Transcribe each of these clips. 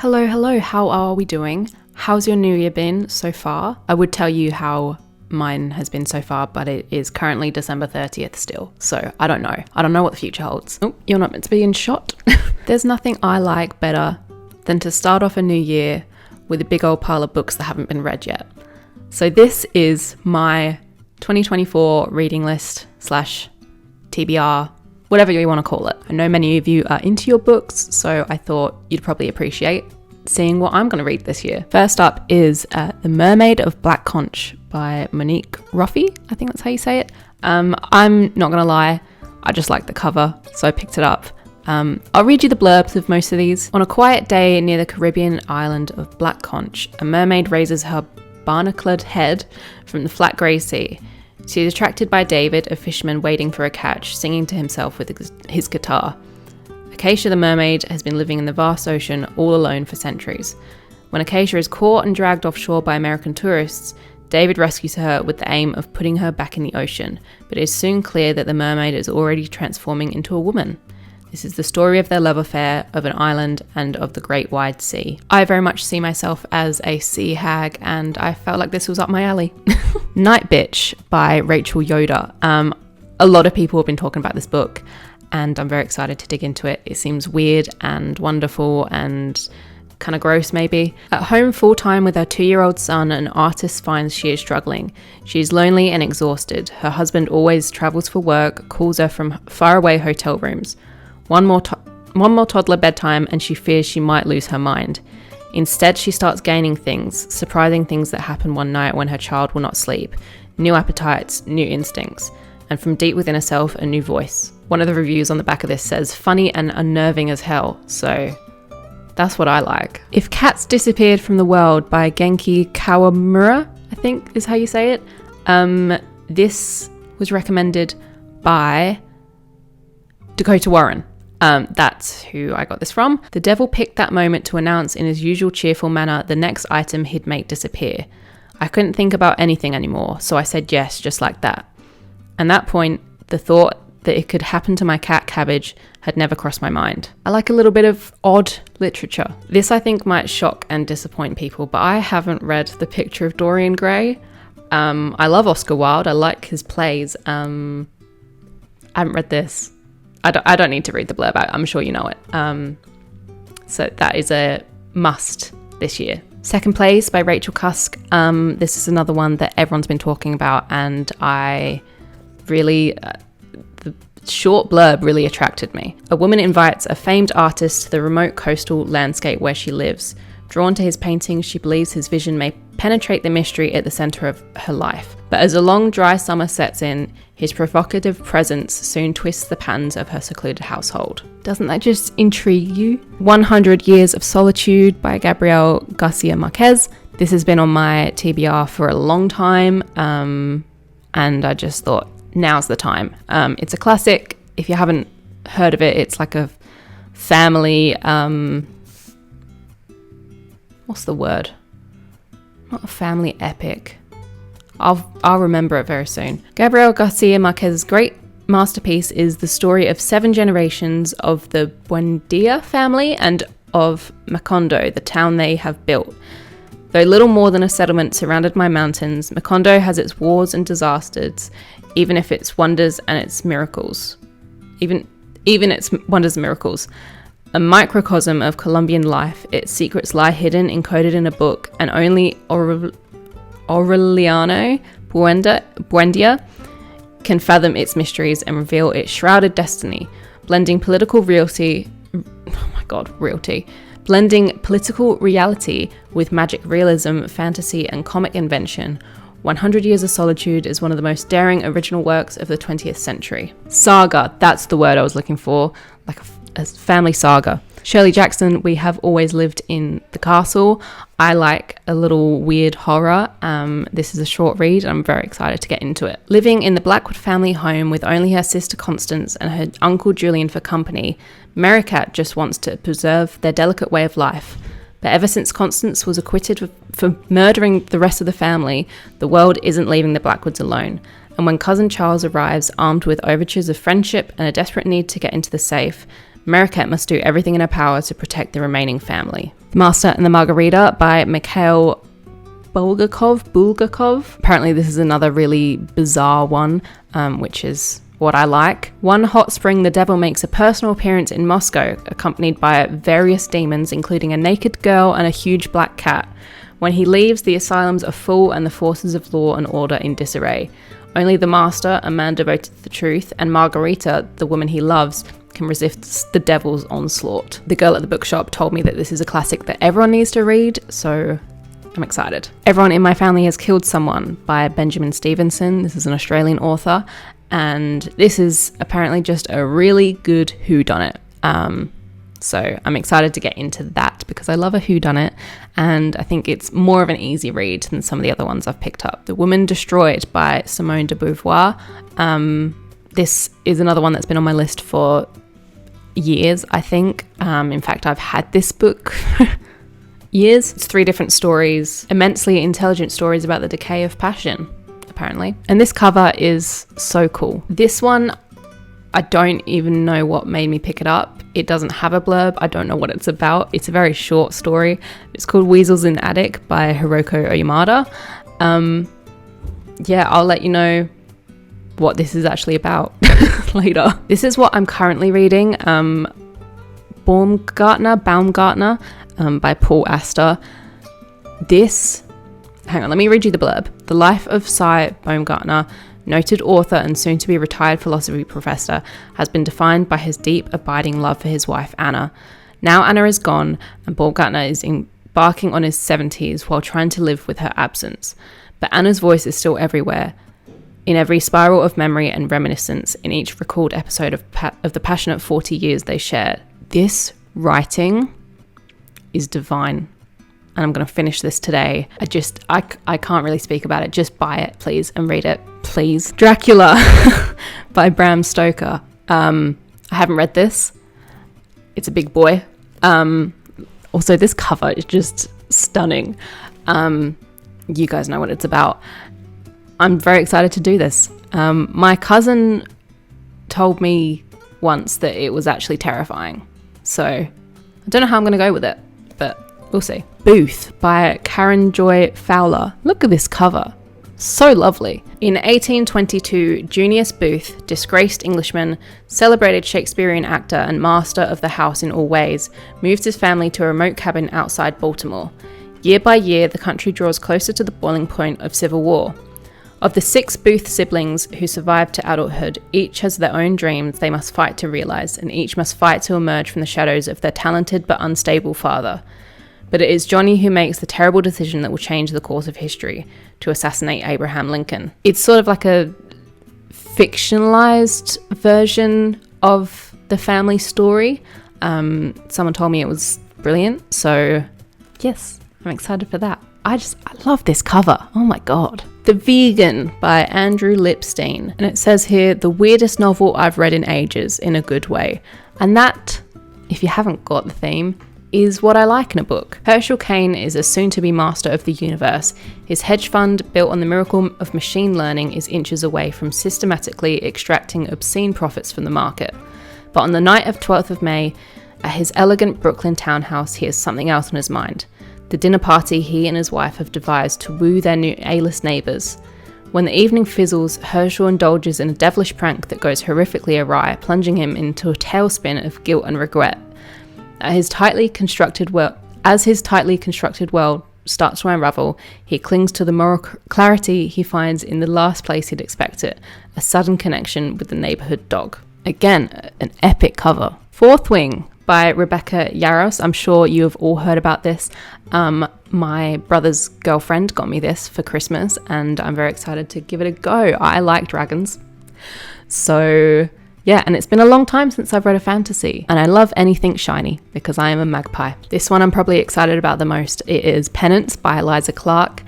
Hello, how are we doing? How's your new year been so far? I would tell you how mine has been so far, but it is currently December 30th still, so I don't know. I don't know what the future holds. Oh, you're not meant to be in shot. There's nothing I like better than to start off a new year with a big old pile of books that haven't been read yet. So this is my 2024 reading list / TBR, whatever you want to call it. I know many of you are into your books, so I thought you'd probably appreciate seeing what I'm going to read this year. First up is The Mermaid of Black Conch by Monique Ruffy. I think that's how you say it. I'm not going to lie, I just like the cover, so I picked it up. I'll read you the blurbs of most of these. On a quiet day near the Caribbean island of Black Conch, a mermaid raises her barnacled head from the flat grey sea. She is attracted by David, a fisherman waiting for a catch, singing to himself with his guitar. Acacia the mermaid has been living in the vast ocean all alone for centuries. When Acacia is caught and dragged offshore by American tourists, David rescues her with the aim of putting her back in the ocean, but it is soon clear that the mermaid is already transforming into a woman. This is the story of their love affair, of an island, and of the great wide sea. I very much see myself as a sea hag, and I felt like this was up my alley. Night Bitch by Rachel Yoder. A lot of people have been talking about this book, and I'm very excited to dig into it. It seems weird and wonderful and kind of gross maybe. At home full-time with her 2-year-old son, an artist finds she is struggling. She is lonely and exhausted. Her husband always travels for work, calls her from faraway hotel rooms. One more toddler bedtime and she fears she might lose her mind. Instead, she starts gaining things, surprising things that happen one night when her child will not sleep. New appetites, new instincts, and from deep within herself, a new voice. One of the reviews on the back of this says, funny and unnerving as hell, so that's what I like. If Cats Disappeared from the World by Genki Kawamura, I think is how you say it. This was recommended by Dakota Warren. That's who I got this from. The devil picked that moment to announce in his usual cheerful manner the next item he'd make disappear. I couldn't think about anything anymore, so I said yes, just like that. And that point, the thought that it could happen to my cat Cabbage had never crossed my mind. I like a little bit of odd literature. This I think might shock and disappoint people, but I haven't read The Picture of Dorian Gray. I love Oscar Wilde. I like his plays. I haven't read this. I don't need to read the blurb out. I'm sure you know it. So that is a must this year. Second Place by Rachel Cusk. This is another one that everyone's been talking about, and I really... the short blurb really attracted me. A woman invites a famed artist to the remote coastal landscape where she lives. Drawn to his paintings, she believes his vision may penetrate the mystery at the centre of her life. But as a long, dry summer sets in, his provocative presence soon twists the patterns of her secluded household. Doesn't that just intrigue you? 100 Years of Solitude by Gabriel Garcia Marquez. This has been on my TBR for a long time, and I just thought, now's the time. It's a classic. If you haven't heard of it, it's like a family... what's the word? Not a family epic. I'll remember it very soon. Gabriel Garcia Marquez's great masterpiece is the story of 7 generations of the Buendia family and of Macondo, the town they have built. Though little more than a settlement surrounded by mountains, Macondo has its wars and disasters, even its wonders and its miracles. Even its wonders and miracles. A microcosm of Colombian life, its secrets lie hidden, encoded in a book, and only Aureliano Buendia can fathom its mysteries and reveal its shrouded destiny, blending political reality with magic realism, fantasy, and comic invention. 100 Years of Solitude is one of the most daring original works of the 20th century. Saga, that's the word I was looking for, like a family saga. Shirley Jackson, We Have Always Lived in the Castle. I like a little weird horror. This is a short read. I'm very excited to get into it. Living in the Blackwood family home with only her sister Constance and her uncle Julian for company, Merricat just wants to preserve their delicate way of life. But ever since Constance was acquitted for murdering the rest of the family, the world isn't leaving the Blackwoods alone. And when cousin Charles arrives armed with overtures of friendship and a desperate need to get into the safe, Marquette must do everything in her power to protect the remaining family. The Master and the Margarita by Mikhail Bulgakov. Apparently this is another really bizarre one, which is what I like. One hot spring, the devil makes a personal appearance in Moscow, accompanied by various demons, including a naked girl and a huge black cat. When he leaves, the asylums are full and the forces of law and order in disarray. Only the Master, a man devoted to the truth, and Margarita, the woman he loves, can resist the devil's onslaught. The girl at the bookshop told me that this is a classic that everyone needs to read, so I'm excited. Everyone in My Family Has Killed Someone by Benjamin Stevenson. This is an Australian author, and this is apparently just a really good whodunit. So I'm excited to get into that because I love a whodunit, and I think it's more of an easy read than some of the other ones I've picked up. The Woman Destroyed by Simone de Beauvoir. This is another one that's been on my list for years, I think. In fact, I've had this book years. It's 3 different stories, immensely intelligent stories about the decay of passion, apparently. And this cover is so cool. This one, I don't even know what made me pick it up. It doesn't have a blurb. I don't know what it's about. It's a very short story. It's called Weasels in the Attic by Hiroko Oyamada. Yeah, I'll let you know what this is actually about later. This is what I'm currently reading. Baumgartner by Paul Auster. Hang on, let me read you the blurb. The life of Cy Baumgartner, noted author and soon-to-be retired philosophy professor, has been defined by his deep, abiding love for his wife, Anna. Now Anna is gone, and Baumgartner is embarking on his 70s while trying to live with her absence. But Anna's voice is still everywhere, in every spiral of memory and reminiscence, in each recalled episode of the passionate 40 years they shared. This writing is divine, and I'm going to finish this today. I can't really speak about it. Just buy it, please, and read it, please. Dracula by Bram Stoker. I haven't read this. It's a big boy. Also, this cover is just stunning. You guys know what it's about. I'm very excited to do this. My cousin told me once that it was actually terrifying. So I don't know how I'm going to go with it, but we'll see. Booth by Karen Joy Fowler. Look at this cover. So lovely. In 1822, Junius Booth, disgraced Englishman, celebrated Shakespearean actor and master of the house in all ways, moved his family to a remote cabin outside Baltimore. Year by year, the country draws closer to the boiling point of civil war. Of the 6 Booth siblings who survived to adulthood, each has their own dreams they must fight to realize, and each must fight to emerge from the shadows of their talented but unstable father. But it is Johnny who makes the terrible decision that will change the course of history, to assassinate Abraham Lincoln. It's sort of like a fictionalized version of the family story. Someone told me it was brilliant, so yes, I'm excited for that. I love this cover. Oh my god. The Vegan by Andrew Lipstein. And it says here, the weirdest novel I've read in ages, in a good way. And that, if you haven't got the theme, is what I like in a book. Herschel Cain is a soon-to-be master of the universe. His hedge fund, built on the miracle of machine learning, is inches away from systematically extracting obscene profits from the market. But on the night of 12th of May, at his elegant Brooklyn townhouse, he has something else on his mind. The dinner party he and his wife have devised to woo their new A-list neighbours. When the evening fizzles, Herschel indulges in a devilish prank that goes horrifically awry, plunging him into a tailspin of guilt and regret. As his tightly constructed world starts to unravel, he clings to the moral clarity he finds in the last place he'd expect it, a sudden connection with the neighbourhood dog. Again, an epic cover. Fourth Wing by Rebecca Yarros. I'm sure you have all heard about this. My brother's girlfriend got me this for Christmas, and I'm very excited to give it a go. I like dragons. So yeah, and it's been a long time since I've read a fantasy, and I love anything shiny because I am a magpie. This one I'm probably excited about the most. It is Penance by Eliza Clark.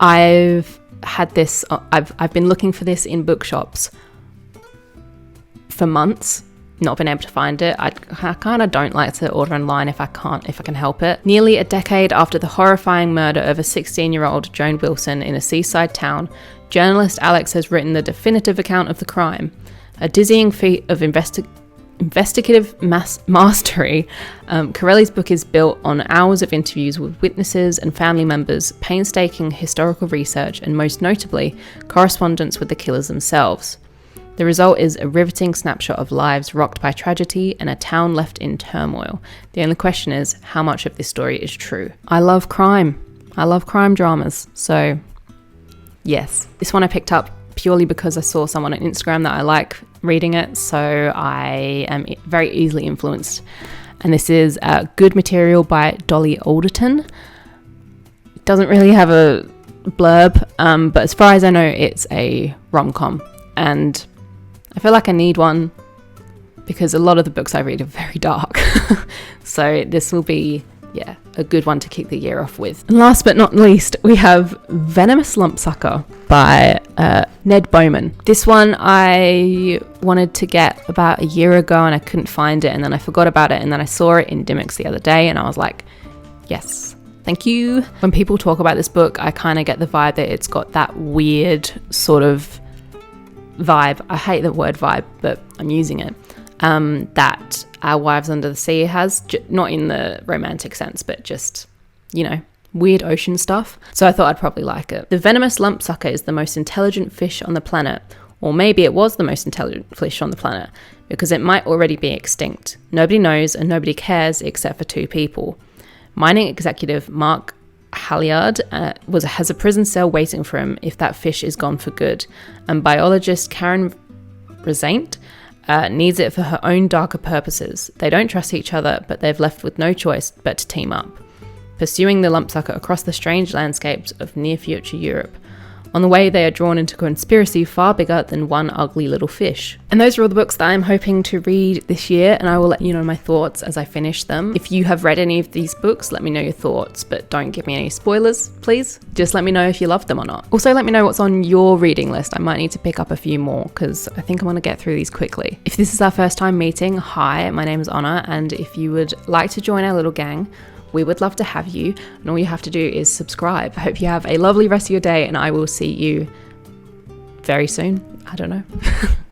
I've had this, I've been looking for this in bookshops for months, not been able to find it. I kind of don't like to order online if I can help it. Nearly a decade after the horrifying murder of a 16-year-old Joan Wilson in a seaside town, journalist Alex has written the definitive account of the crime. A dizzying feat of investigative mastery. Corelli's book is built on hours of interviews with witnesses and family members, painstaking historical research, and most notably, correspondence with the killers themselves. The result is a riveting snapshot of lives rocked by tragedy and a town left in turmoil. The only question is, how much of this story is true? I love crime. I love crime dramas. So, yes. This one I picked up purely because I saw someone on Instagram that I like reading it, so I am very easily influenced. And this is Good Material by Dolly Alderton. It doesn't really have a blurb, but as far as I know, it's a rom-com. And I feel like I need one because a lot of the books I read are very dark. So this will be, a good one to kick the year off with. And last but not least, we have Venomous Lumpsucker by Ned Bowman. This one I wanted to get about a year ago and I couldn't find it, and then I forgot about it, and then I saw it in Dimmicks the other day and I was like, yes, thank you. When people talk about this book, I kind of get the vibe that it's got that weird sort of vibe. I hate the word vibe, but I'm using it. That Our Wives Under the Sea has, not in the romantic sense, but just, weird ocean stuff. So I thought I'd probably like it. The venomous lumpsucker is the most intelligent fish on the planet, or maybe it was the most intelligent fish on the planet, because it might already be extinct. Nobody knows and nobody cares except for two people. Mining executive Mark Halliard has a prison cell waiting for him if that fish is gone for good, and biologist Karen Resaint needs it for her own darker purposes. They don't trust each other, but they've left with no choice but to team up, pursuing the lumpsucker across the strange landscapes of near-future Europe. On the way, they are drawn into a conspiracy far bigger than one ugly little fish. And those are all the books that I'm hoping to read this year, and I will let you know my thoughts as I finish them. If you have read any of these books, let me know your thoughts, but don't give me any spoilers, please. Just let me know if you loved them or not. Also, let me know what's on your reading list. I might need to pick up a few more, because I think I want to get through these quickly. If this is our first time meeting, hi, my name is Anna, and if you would like to join our little gang, we would love to have you, and all you have to do is subscribe. I hope you have a lovely rest of your day, and I will see you very soon. I don't know.